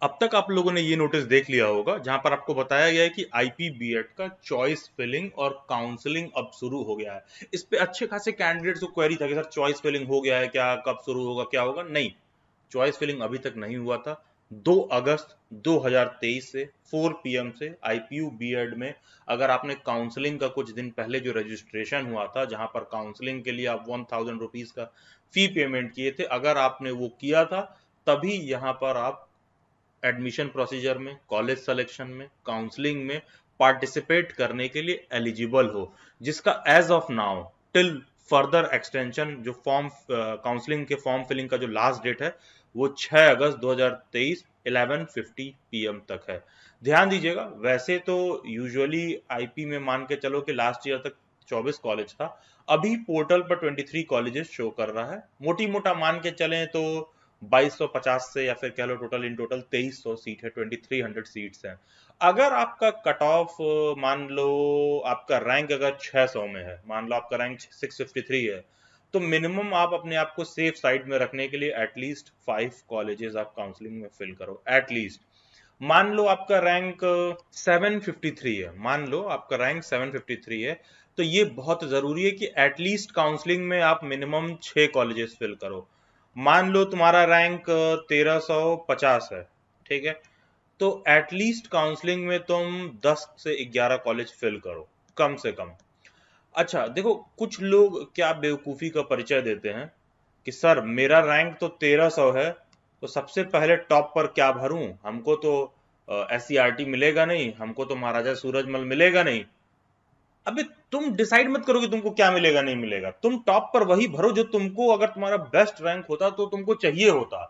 अब तक आप लोगों ने ये नोटिस देख लिया होगा जहां पर आपको बताया गया है कि आईपी बीएड का चॉइस फिलिंग और काउंसलिंग अब शुरू हो गया है। इस पे अच्छे खासे कैंडिडेट्स को क्वेरी था कि सर चॉइस फिलिंग हो गया है क्या, कब शुरू होगा, क्या होगा। नहीं, चॉइस फिलिंग अभी तक नहीं हुआ था। 2 अगस्त 2023 से 4 पीएम से आईपीयू बीएड में अगर आपने काउंसलिंग का कुछ दिन पहले जो रजिस्ट्रेशन हुआ था, जहां पर काउंसलिंग के लिए आप 1000 रुपीज का फी पेमेंट किए थे, अगर आपने वो किया था तभी यहां पर आप एडमिशन प्रोसीजर में, कॉलेज सिलेक्शन में, काउंसलिंग में पार्टिसिपेट करने के लिए एलिजिबल हो, जिसका as of now till further extension जो फॉर्म काउंसलिंग के फॉर्म फिलिंग का जो लास्ट डेट है वो 6 अगस्त 2023 11:50 पीएम तक है। ध्यान दीजिएगा, वैसे तो यूजुअली आईपी में मान के चलो कि लास्ट ईयर तक 24 कॉलेज था, अभी पोर्टल पर 23 कॉलेजेस शो कर रहा है। मोटी मोटा मान के चलें तो 2250 से, या फिर कह लो टोटल इन टोटल 2300 सीट है, 2300 सीट्स हैं। अगर आपका कट ऑफ मान लो आपका रैंक अगर 600 में है, मान लो आपका रैंक 653 है, तो मिनिमम आप अपने आप को सेफ साइड में रखने के लिए एटलीस्ट 5 कॉलेजेस आप काउंसलिंग में फिल करो एटलीस्ट। मान लो आपका रैंक 753 है, मान लो आपका रैंक 753 है, तो ये बहुत जरूरी है कि एटलीस्ट काउंसलिंग में आप मिनिमम 6 कॉलेजेस फिल करो। मान लो तुम्हारा रैंक 1350 है, ठीक है, तो एटलीस्ट काउंसलिंग में तुम 10 से 11 कॉलेज फिल करो कम से कम। अच्छा देखो, कुछ लोग क्या बेवकूफी का परिचय देते हैं कि सर मेरा रैंक तो 1300 है, तो सबसे पहले टॉप पर क्या भरूं, हमको तो एससीईआरटी मिलेगा नहीं, हमको तो महाराजा सूरजमल मिलेगा नहीं। अबे तुम डिसाइड मत करो कि तुमको क्या मिलेगा नहीं मिलेगा, तुम टॉप पर वही भरो जो तुमको, अगर तुम्हारा बेस्ट रैंक होता तो तुमको चाहिए होता।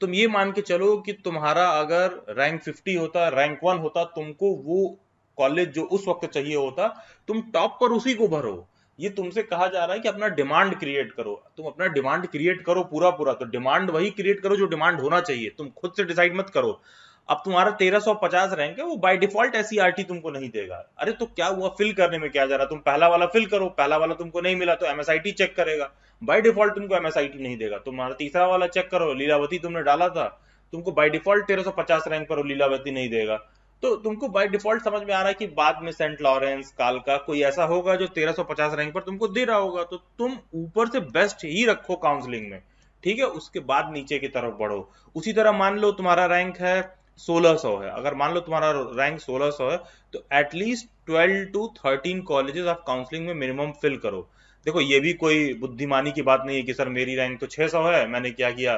तुम ये मान के चलो कि तुम्हारा अगर रैंक 50 होता, रैंक 1 होता, तुमको वो कॉलेज जो उस वक्त चाहिए होता, तुम टॉप पर उसी को भरो। ये तुमसे कहा जा रहा है कि अपना डिमांड क्रिएट करो, तुम अपना डिमांड क्रिएट करो पूरा पूरा, तो डिमांड वही क्रिएट करो जो डिमांड होना चाहिए, तुम खुद से डिसाइड मत करो। अब तुम्हारा 1350 रैंक है, वो बाय डिफॉल्ट एससीईआरटी तुमको नहीं देगा। अरे तो क्या हुआ, फिल करने में क्या जा रहा, तुम पहला वाला फिल करो, पहला वाला तुमको नहीं मिला तो एमएसआईटी चेक करेगा। बाय डिफॉल्ट तुमको एमएसआईटी नहीं देगा। तुम्हारा तीसरा वाला चेक करो, लीलावती तुमने डाला था, तुमको बाय डिफॉल्ट 1350 रैंक पर लीलावती नहीं देगा। तो तुमको बाय डिफॉल्ट समझ में आ रहा है कि बाद में सेंट लॉरेंस, कालका, कोई ऐसा होगा जो 1350 रैंक पर तुमको दे रहा होगा, तो तुम ऊपर से बेस्ट ही रखो काउंसलिंग में, ठीक है, उसके बाद नीचे की तरफ बढ़ो। उसी तरह मान लो तुम्हारा रैंक है 1600 है, अगर मान लो तुम्हारा रैंक 1600 है, तो at least 12 to 13 colleges of counselling में मिनिमम फिल करो। देखो ये भी कोई बुद्धिमानी की बात नहीं है कि सर मेरी रैंक तो 600 है, मैंने क्या किया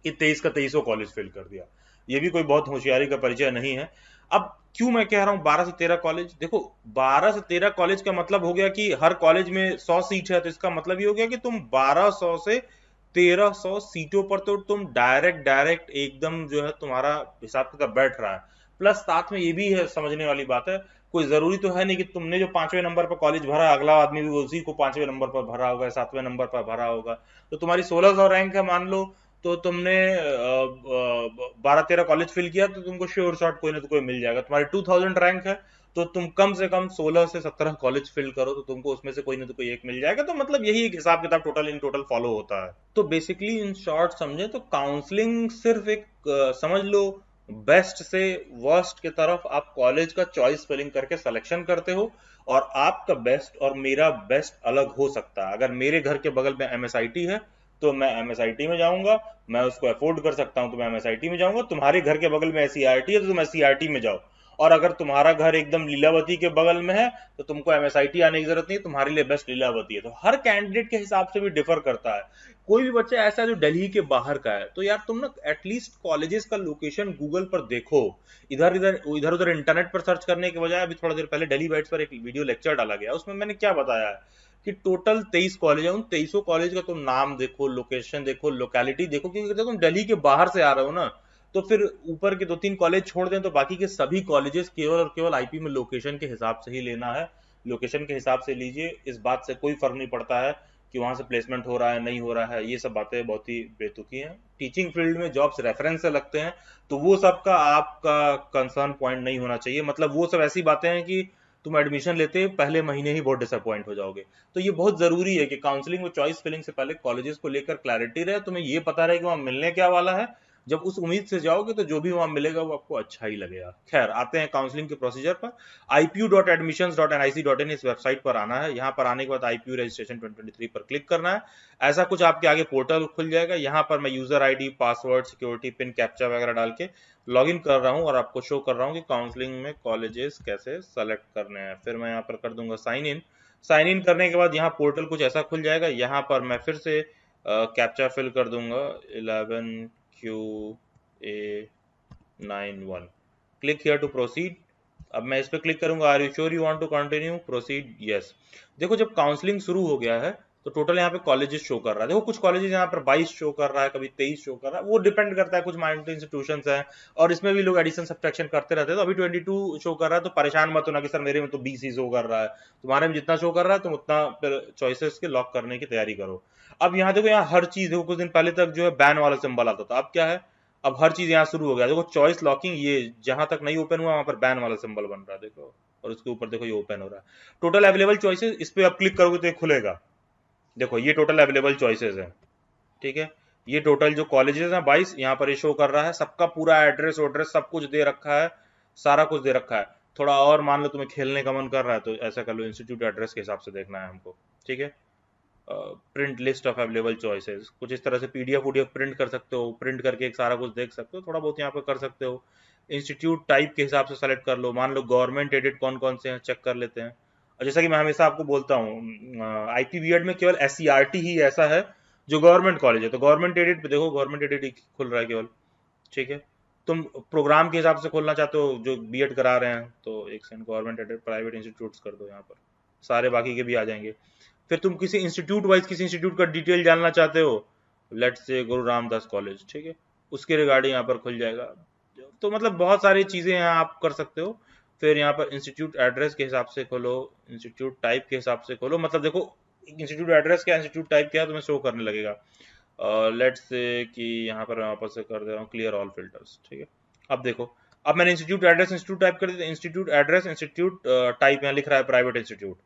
कि 23 का 23 कॉलेज फिल कर दिया। ये भी कोई बहुत होशियारी का परिचय नहीं है। अब क्यों मैं कह रहा हूं 12 से 13 कॉलेज, देखो 12 से 13 कॉलेज का मतलब हो गया कि हर कॉलेज में 100 सीट है, तो इसका मतलब ये हो गया कि तुम 1200 से 1300 सीटों पर तो तुम डायरेक्ट डायरेक्ट एकदम जो है तुम्हारा हिसाब किताब बैठ रहा है। प्लस साथ में ये भी है, समझने वाली बात है, कोई जरूरी तो है नहीं कि तुमने जो 5वें नंबर पर कॉलेज भरा अगला आदमी भी उसी को 5वें नंबर पर भरा होगा, 7वें नंबर पर भरा होगा। तो तुम्हारी 1600 रैंक है मान लो, तो तुमने 12-13 कॉलेज फिल किया, तो तुमको श्योर शॉट कोई ना तो कोई मिल जाएगा। तुम्हारी 2000 रैंक है, तो तुम कम से कम 16 से 17 कॉलेज फिल करो, तो तुमको उसमें से कोई ना तो कोई एक मिल जाएगा। तो मतलब यही एक हिसाब किताब टोटल इन टोटल फॉलो होता है। तो बेसिकली इन शॉर्ट समझे तो काउंसलिंग सिर्फ एक समझ लो बेस्ट से वर्स्ट की तरफ आप कॉलेज का चॉइस फिलिंग करके सिलेक्शन करते हो, और आपका बेस्ट और मेरा बेस्ट अलग हो सकता है। अगर मेरे घर के बगल में एमएसआईटी है तो मैं एमएसआईटी में जाऊंगा, मैं उसको अफोर्ड कर सकता हूं तो मैं एमएसआईटी में जाऊंगा। तुम्हारे घर के बगल में एससीईआरटी है तो तुम एससीईआरटी में जाओ, और अगर तुम्हारा घर एकदम लीलावती के बगल में है तो तुमको एमएसआईटी आने की जरूरत नहीं है, तुम्हारे लिए बेस्ट लीलावती है। तो हर कैंडिडेट के हिसाब से भी डिफर करता है। कोई भी बच्चा ऐसा है जो दिल्ली के बाहर का है, तो यार तुम ना एटलीस्ट कॉलेजेस का लोकेशन गूगल पर देखो। इधर इधर इधर उधर इंटरनेट पर सर्च करने के बजाय, अभी थोड़ा देर पहले डेली बाइट्स पर एक वीडियो लेक्चर डाला गया, उसमें मैंने क्या बताया है कि टोटल 23 कॉलेज है, उन 23 कॉलेज का तुम नाम देखो, लोकेशन देखो, लोकेलिटी देखो, क्योंकि अगर तुम दिल्ली के बाहर से आ रहे हो ना, तो फिर ऊपर के 2-3 कॉलेज छोड़ दें तो बाकी के सभी कॉलेजेस केवल और केवल आईपी में लोकेशन के हिसाब से ही लेना है। लोकेशन के हिसाब से लीजिए, इस बात से कोई फर्क नहीं पड़ता है कि वहां से प्लेसमेंट हो रहा है नहीं हो रहा है, ये सब बातें बहुत ही बेतुकी हैं। टीचिंग फील्ड में जॉब्स रेफरेंस से लगते हैं, तो वो सब का आपका कंसर्न पॉइंट नहीं होना चाहिए। मतलब वो सब ऐसी बातें हैं कि तुम एडमिशन लेते पहले महीने ही बहुत डिसअपॉइंट हो जाओगे। तो ये बहुत जरूरी है कि काउंसलिंग और चॉइस फिलिंग से पहले कॉलेजेस को लेकर क्लैरिटी रहे, तुम्हें ये पता रहे कि वहां मिलने क्या वाला है, जब उस उम्मीद से जाओगे तो जो भी वहां मिलेगा वो आपको अच्छा ही लगेगा। खैर आते हैं काउंसलिंग के प्रोसीजर पर। ipu.admissions.nic.in इस वेबसाइट पर आना है। यहाँ पर आने के बाद IPU रजिस्ट्रेशन 2023 पर क्लिक करना है। ऐसा कुछ आपके आगे पोर्टल खुल जाएगा। यहाँ पर मैं user ID, password, security pin, captcha वगैरह डाल के लॉगिन कर रहा हूँ और आपको शो कर रहा हूँ कि काउंसलिंग में कॉलेजेस कैसे सेलेक्ट करने हैं। फिर मैं यहाँ पर कर दूंगा साइन इन। साइन इन करने के बाद यहाँ पोर्टल कुछ ऐसा खुल जाएगा। यहाँ पर मैं फिर से कैप्चा फिल कर दूंगा 11QA91। Click here to proceed. अब मैं इस पे क्लिक करूंगा, are you sure you want to continue, proceed, yes. देखो जब काउंसलिंग शुरू हो गया है तो टोटल यहाँ पे कॉलेजेस शो कर रहा है। देखो कुछ कॉलेजेस यहाँ पर 22 शो कर रहा है, कभी 23 शो कर रहा है, वो डिपेंड करता है, कुछ माइनर इंस्टीट्यूशंस हैं और इसमें भी लोग एडिशन सब्ट्रैक्शन करते रहते हैं। तो अभी 22 शो कर रहा है, तो परेशान मत होना कि सर मेरे में तो 20 ही शो कर रहा है। तुम्हारे में जितना शो कर रहा है तुम उतना फिर चॉइसेस के लॉक करने की तैयारी करो। अब यहाँ देखो, यहाँ हर चीज देखो, कुछ दिन पहले तक जो है बैन वाला सिंबल आता था, अब क्या है, अब हर चीज यहाँ शुरू हो गया। देखो चॉइस लॉकिंग, ये जहां तक नहीं ओपन हुआ वहां पर बैन वाला सिंबल बन रहा है, देखो, और उसके ऊपर देखो ये ओपन हो रहा है। टोटल अवेलेबल चॉइसेस, इस पे आप क्लिक करोगे तो ये खुलेगा। देखो ये टोटल अवेलेबल चॉइसेस है, ठीक है। ये टोटल जो कॉलेजेस हैं 22, यहाँ पर ये शो कर रहा है, सबका पूरा एड्रेस एड्रेस सब कुछ दे रखा है, सारा कुछ दे रखा है। थोड़ा और मान लो तुम्हें खेलने का मन कर रहा है तो ऐसा कर लो, इंस्टीट्यूट एड्रेस के हिसाब से देखना है हमको, ठीक है। Print list of available choices, कुछ इस तरह से पीडीएफ वूडीएफ प्रिंट कर सकते हो, प्रिंट करके एक सारा कुछ देख सकते हो, थोड़ा बहुत यहाँ पे कर सकते हो। इंस्टीट्यूट टाइप के हिसाब से सेलेक्ट कर लो, मान लो गवर्नमेंट एडेड कौन कौन से हैं चेक कर लेते हैं। और जैसा कि मैं हमेशा आपको बोलता हूँ, IPBED में केवल SCRT ही ऐसा है जो गवर्नमेंट कॉलेज है। तो गवर्नमेंट एडेड पे देखो, गवर्नमेंट एडेड ही खुल रहा है केवल, ठीक है। तुम प्रोग्राम के हिसाब से खोलना चाहते हो जो बीएड करा रहे हैं, तो एक second, government aided private institutes कर दो, यहाँ पर सारे बाकी के भी आ जाएंगे। फिर तुम किसी इंस्टीट्यूट वाइज किसी इंस्टीट्यूट का डिटेल जानना चाहते हो, let's say Guru Ramdas college, ठीक है, उसके रिगार्डिंग यहाँ पर खुल जाएगा। तो मतलब बहुत सारी चीजें यहाँ आप कर सकते हो। फिर यहाँ पर इंस्टीट्यूट एड्रेस के हिसाब से खोलो, इंस्टीट्यूट टाइप के हिसाब से खोलो, मतलब देखो इंस्टीट्यूट एड्रेस क्या, इंस्टीट्यूट टाइप क्या है, तुम्हें शो करने लगेगा। लेट्स से कि यहाँ पर मैं वापस से कर दे रहा हूँ क्लियर ऑल फिल्टर्स, ठीक है। अब देखो, अब मैंने इंस्टीट्यूट एड्रेस इंस्टीट्यूट टाइप कर दिया, इंस्टीट्यूट एड्रेस इंस्टीट्यूट टाइप यहाँ लिख रहा है प्राइवेट इंस्टीट्यूट,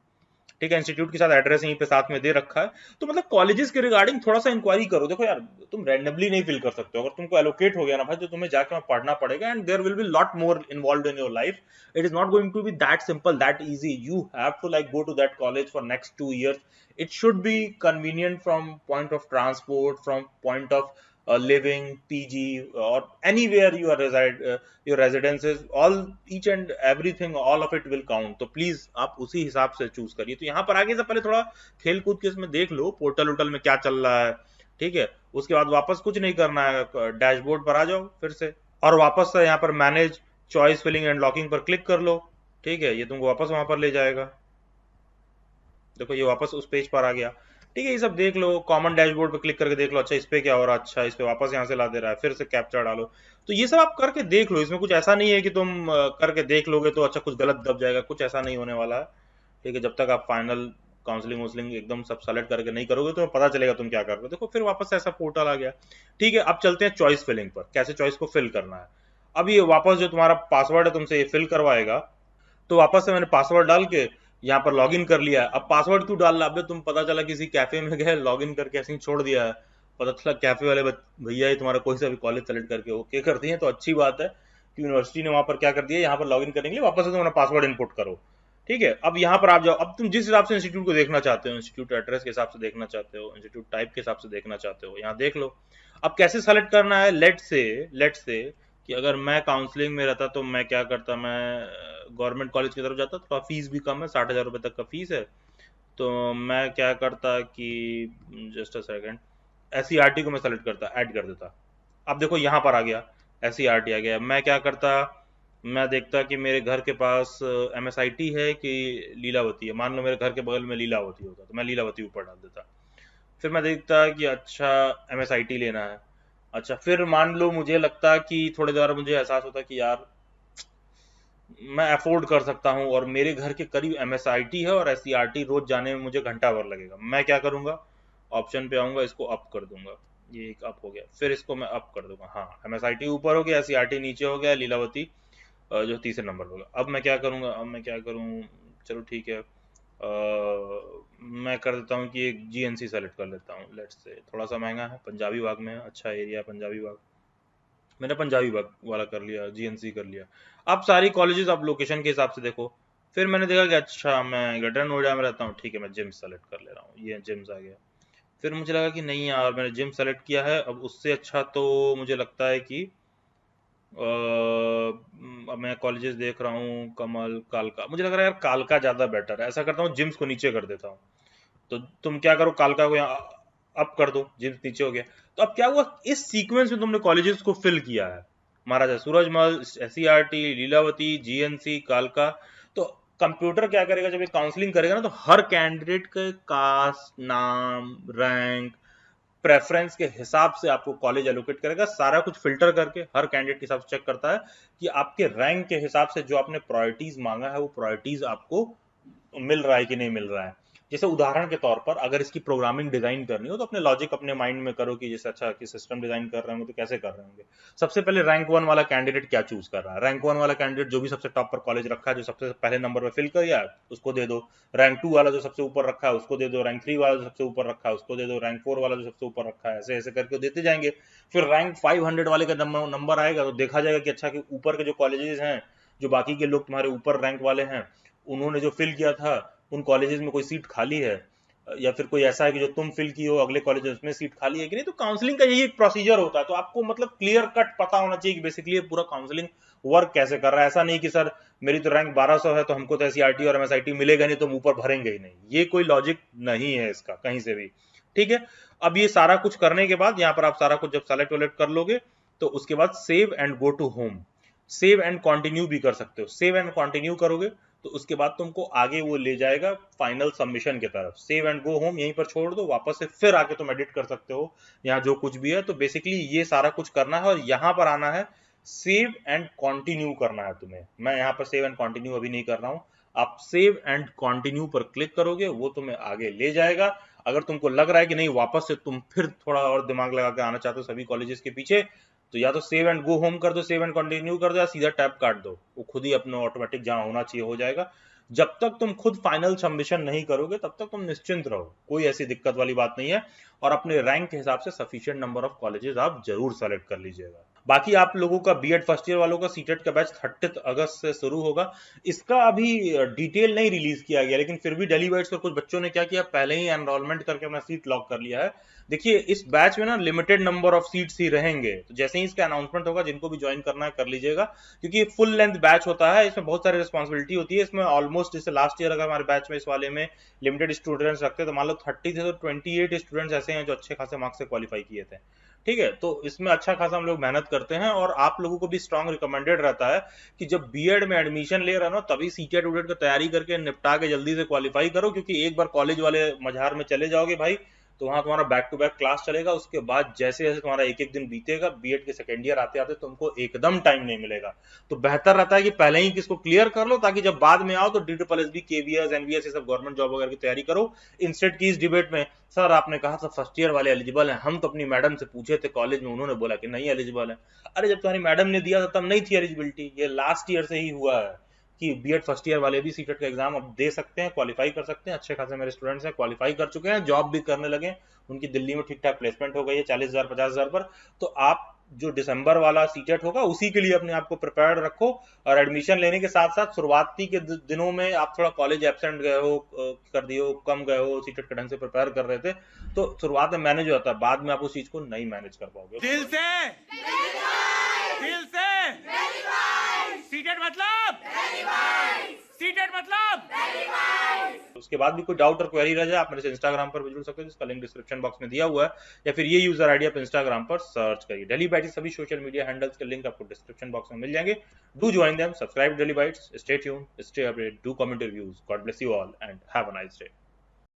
ठीक है। इंस्टीट्यूट के साथ एड्रेस यहीं पे साथ में दे रखा है। तो मतलब कॉलेजेस के रिगार्डिंग थोड़ा सा इंक्वायरी करो। देखो यार, तुम रैंडमली नहीं फिल कर सकते हो, अगर तुमको एलोकेट हो गया ना भाई तो तुम्हें जाके वहां पढ़ना पड़ेगा, and there will be lot more involved in your life. It is not going to be that simple, that easy. You have to like go to that college for next 2 years. It should be convenient from point of transport, from point of living, PG, or anywhere you are reside, your residences, all, each and everything, all of it will count. तो please आप उसी हिसाब से choose करिए। तो यहाँ पर आगे से पहले थोड़ा खेल कूद के इसमें देख लो पोर्टल वोटल में क्या चल रहा है, ठीक है। उसके बाद वापस कुछ नहीं करना है, डैशबोर्ड पर आ जाओ फिर से, और वापस से यहाँ पर manage choice filling and locking पर क्लिक कर लो, ठीक है। ये तुमको वापस वहां पर ले जाएगा। देखो ये वापस उस पेज पर आ गया, ठीक है। ये सब देख लो, कॉमन डैशबोर्ड पे क्लिक करके देख लो, अच्छा इस पे क्या हो रहा है, अच्छा इस पे वापस यहाँ से ला दे रहा है, फिर से कैप्चा डालो। तो ये सब आप करके देख लो, इसमें कुछ ऐसा नहीं है कि तुम करके देख लोगे तो अच्छा कुछ गलत दब जाएगा, कुछ ऐसा नहीं होने वाला है, ठीक है। जब तक आप फाइनल काउंसलिंग वाउंसलिंग एकदम सब सेलेक्ट करके नहीं करोगे तो पता चलेगा तुम क्या कर रहे हो। देखो फिर वापस से ऐसा पोर्टल आ गया, ठीक है। अब चलते हैं चॉइस फिलिंग पर, कैसे चॉइस को फिल करना है। अब ये वापस जो तुम्हारा पासवर्ड है तुमसे ये फिल करवाएगा। तो वापस से मैंने पासवर्ड डाल के यहाँ पर लॉगिन कर लिया है। अब पासवर्ड क्यों डाल रहा है, तुम पता चला किसी कैफे में गए, लॉगिन करके ऐसे ही छोड़ दिया है, पता चला कैफे वाले भैया ही तुम्हारा कोई सा भी कॉलेज सेलेक्ट करके ओके कर दिए, तो अच्छी बात है कि यूनिवर्सिटी ने वहां पर क्या कर दिया, यहाँ पर लॉगिन करने के लिए वापस से तुम्हारा पासवर्ड इनपुट करो, ठीक है। अब यहाँ पर आप जाओ, अब तुम जिस हिसाब से इंस्टीट्यूट को देखना चाहते हो, इंस्टीट्यूट एड्रेस के हिसाब से देखना चाहते हो, इंस्टीट्यूट टाइप के हिसाब से देखना चाहते हो, यहाँ देख लो। अब कैसे सेलेक्ट करना है, लेट से कि अगर मैं काउंसलिंग में रहता तो मैं क्या करता, मैं गवर्नमेंट कॉलेज की तरफ जाता, थोड़ा फीस भी कम है, 60,000 रुपए तक का फीस है। तो मैं क्या करता कि जस्ट अ सेकेंड, SCRT को मैं सेलेक्ट करता, ऐड कर देता। अब देखो यहाँ पर आ गया, SCRT आ गया। मैं क्या करता, मैं देखता कि मेरे घर के पास MSIT है कि लीलावती है। मान लो मेरे घर के बगल में लीलावती होता तो मैं लीलावती ऊपर डाल देता। फिर मैं देखता कि अच्छा MSIT लेना है। अच्छा फिर मान लो मुझे लगता कि थोड़ी देर मुझे एहसास होता कि यार मैं अफोर्ड कर सकता हूँ और मेरे घर के करीब MSIT है और SCRT रोज जाने में मुझे घंटा भर लगेगा, मैं क्या करूंगा, ऑप्शन पे आऊंगा, इसको अप कर दूंगा। ये एक अप हो गया, फिर इसको मैं अप कर दूंगा। हाँ, MSIT ऊपर हो गया, SCRT नीचे हो गया, लीलावती जो तीसरे नंबर होगा। अब मैं क्या करूंगा, अब मैं क्या करूँ, चलो ठीक है, मैं कर देता हूँ कि एक GNC सेलेक्ट कर लेता हूँ। लेट्स से थोड़ा सा महंगा है, पंजाबी बाग में है, अच्छा एरिया पंजाबी बाग, मैंने पंजाबी वाला कर लिया, जीएनसी कर लिया। अब सारी कॉलेजेस आप लोकेशन के हिसाब से देखो। फिर मैंने देखा कि अच्छा मैं ग्रेटर नोएडा में रहता हूँ, ठीक है मैं जिम सेलेक्ट कर ले रहा हूँ, ये जिम्स आ गया। फिर मुझे लगा कि नहीं यार, मैंने जिम सेलेक्ट किया है, अब उससे अच्छा तो मुझे लगता है कि अब मैं कॉलेजेस देख रहा हूँ, कमल, कालका, मुझे लग रहा है यार कालका ज़्यादा बेटर है। ऐसा करता हूँ जिम्स को नीचे कर देता हूँ। तो तुम क्या करो, कालका को यहाँ अप कर दो, जिम्स नीचे हो गया। तो अब क्या हुआ, इस सीक्वेंस में तुमने कॉलेजेस को फिल किया है, महाराजा सूरजमल, एससीईआरटी, लीलावती, जीएनसी, कालका। तो कंप्यूटर क्या करेगा, जब ये काउंसलिंग करेगा ना, तो हर कैंडिडेट के कास्ट, नाम, रैंक, प्रेफरेंस के हिसाब से आपको कॉलेज एलोकेट करेगा। सारा कुछ फिल्टर करके हर कैंडिडेट के हिसाब से चेक करता है कि आपके रैंक के हिसाब से जो आपने प्रायोरिटीज मांगा है वो प्रायोरिटीज आपको मिल रहा है कि नहीं मिल रहा है। जैसे उदाहरण के तौर पर अगर इसकी प्रोग्रामिंग डिजाइन करनी हो तो अपने लॉजिक अपने माइंड में करो कि जैसे अच्छा कि सिस्टम डिजाइन कर रहे होंगे तो कैसे कर रहे होंगे। सबसे पहले रैंक 1 वाला कैंडिडेट क्या चूज कर रहा है, रैंक 1 वाला कैंडिडेट जो भी सबसे टॉप पर कॉलेज रखा है, जो सबसे पहले नंबर पर फिल किया है उसको दे दो। रैंक 2 वाला जो सबसे ऊपर रखा है उसको दे दो। रैंक 3 वाला जो सबसे ऊपर रखा है उसको दे दो। रैंक 4 वाला जो सबसे ऊपर रखा है, ऐसे ऐसे करके देते जाएंगे। फिर रैंक 500 वाले का नंबर आएगा तो देखा जाएगा कि अच्छा कि ऊपर के जो कॉलेजेस हैं, जो बाकी के लोग तुम्हारे ऊपर रैंक वाले हैं, उन्होंने जो फिल किया था उन कॉलेजेस में कोई सीट खाली है, या फिर कोई ऐसा है कि जो तुम फिल की हो अगले कॉलेजेस में सीट खाली है कि नहीं। तो काउंसलिंग का यही एक प्रोसीजर होता है। तो आपको मतलब क्लियर कट पता होना चाहिए कि बेसिकली ये पूरा काउंसलिंग वर्क कैसे कर रहा है। ऐसा नहीं कि सर मेरी तो रैंक 1200 है तो हमको तो एससीईआरटी और एमएसआईटी मिलेगा नहीं तो हम ऊपर भरेंगे ही नहीं, ये कोई लॉजिक नहीं है इसका कहीं से भी। ठीक है, अब ये सारा कुछ करने के बाद यहाँ पर आप सारा कुछ जब सेलेक्ट वेलेक्ट कर लोगे तो उसके बाद save and go to home, save and continue भी कर सकते हो। सेव एंड कंटिन्यू करोगे तो उसके बाद तुमको आगे वो ले जाएगा फाइनल सबमिशन की तरफ। सेव एंड गो होम यहीं पर छोड़ दो, वापस से फिर आके तुम एडिट कर सकते हो यहाँ जो कुछ भी है। तो बेसिकली ये सारा कुछ करना है और यहाँ पर आना है सेव एंड कंटिन्यू करना है तुम्हें। मैं यहाँ पर सेव एंड कंटिन्यू अभी नहीं कर रहा हूँ, आप सेव एंड कंटिन्यू पर क्लिक करोगे वो तुम्हें आगे ले जाएगा। अगर तुमको लग रहा है कि नहीं वापस से तुम फिर थोड़ा और दिमाग लगा के आना चाहते हो सभी कॉलेजेस के पीछे, तो या तो सेव एंड गो होम कर दो, सेव एंड कंटिन्यू कर दो, या सीधा टैब काट दो, वो खुद ही अपने ऑटोमेटिक जहां होना चाहिए हो जाएगा। जब तक तुम खुद फाइनल सबमिशन नहीं करोगे तब तक तुम निश्चिंत रहो, कोई ऐसी दिक्कत वाली बात नहीं है। और अपने रैंक के हिसाब से सफिशिएंट नंबर ऑफ कॉलेजेस आप जरूर सेलेक्ट कर लीजिएगा। बाकी आप लोगों का बीएड फर्स्ट ईयर वालों का सीटेट का बैच 30 अगस्त से शुरू होगा। इसका अभी डिटेल नहीं रिलीज किया गया, लेकिन फिर भी डेली वाइट्स पर कुछ बच्चों ने क्या किया, पहले ही एनरोलमेंट करके अपना सीट लॉक कर लिया है। देखिए इस बैच में ना लिमिटेड नंबर ऑफ सीट्स ही रहेंगे, तो जैसे ही इसका अनाउंसमेंट होगा जिनको भी ज्वाइन करना है कर लीजिएगा, क्योंकि ये फुल लेंथ बैच होता है, इसमें बहुत सारी रिस्पॉन्सिबिलिटी होती है। इसमें ऑलमोस्ट जैसे लास्ट ईयर अगर हमारे बैच में इस वाले में लिमिटेड स्टूडेंट्स रखते तो मान लो 30 थे तो 28 स्टूडेंट्स ऐसे हैं जो अच्छे खासे मार्क्स से क्वालिफाई किए थे। ठीक है, तो इसमें अच्छा खासा हम लोग मेहनत करते हैं और आप लोगों को भी स्ट्रांग रिकमेंडेड रहता है कि जब बीएड में एडमिशन ले रहे हो ना तभी सीटेट उटेट की तैयारी करके निपटा के जल्दी से क्वालिफाई करो, क्योंकि एक बार कॉलेज वाले मझार में चले जाओगे भाई तो वहां तुम्हारा बैक टू बैक क्लास चलेगा। उसके बाद जैसे जैसे तुम्हारा एक एक दिन बीतेगा बीएड के सेकेंड ईयर आते आते तुमको एकदम टाइम नहीं मिलेगा। तो बेहतर रहता है कि पहले ही किसको क्लियर कर लो ताकि जब बाद में आओ तो DSSB, केवीएस, एनवीएस ये सब गवर्नमेंट जॉब वगैरह की तैयारी करो। इंस्टेड की इस डिबेट में सर आपने कहा था फर्स्ट ईयर वाले एलिजिबल हैं, हम तो अपनी मैडम से पूछे थे कॉलेज में उन्होंने बोला कि नहीं एलिजिबल है। अरे जब तुम्हारी मैडम ने दिया था तब नहीं थी एलिजिबिलिटी, ये लास्ट ईयर से ही हुआ है कि बीएड फर्स्ट ईयर वाले भी सीटेट का एग्जाम अब दे सकते हैं, क्वालिफाई कर सकते हैं। अच्छे खासे मेरे स्टूडेंट्स हैं क्वालिफाई कर चुके हैं, जॉब भी करने लगे, उनकी दिल्ली में ठीक ठाक प्लेसमेंट हो गई है 40,000 50,000 पर। तो आप जो दिसंबर वाला सीटेट होगा उसी के लिए अपने आप को प्रिपेयर्ड रखो। और एडमिशन लेने के साथ साथ शुरुआती के दिनों में आप थोड़ा कॉलेज एब्सेंट गए हो, कर दिए हो, कम गए हो, सीटेट के ढंग से प्रिपेयर कर रहे थे तो शुरुआत में मैनेज होता है, बाद में आप उस चीज को नहीं मैनेज कर पाओगे। दिल से सीटेट मतलब सीटेट मतलब। उसके बाद भी कोई डाउट और क्वेरी रह जाए आप मेरे से इंस्टाग्राम पर भी जुड़ सकते हो, जिसका लिंक डिस्क्रिप्शन बॉक्स में दिया हुआ है, या फिर ये यूजर आईडी आप इंस्टाग्राम पर सर्च करिए। डेली बाइट्स सभी सोशल मीडिया हैंडल्स के लिंक आपको डिस्क्रिप्शन बॉक्स में मिल जाएंगे। Do join them, subscribe daily bytes, stay tuned, stay updated, do comment reviews. God bless you all and have a nice day.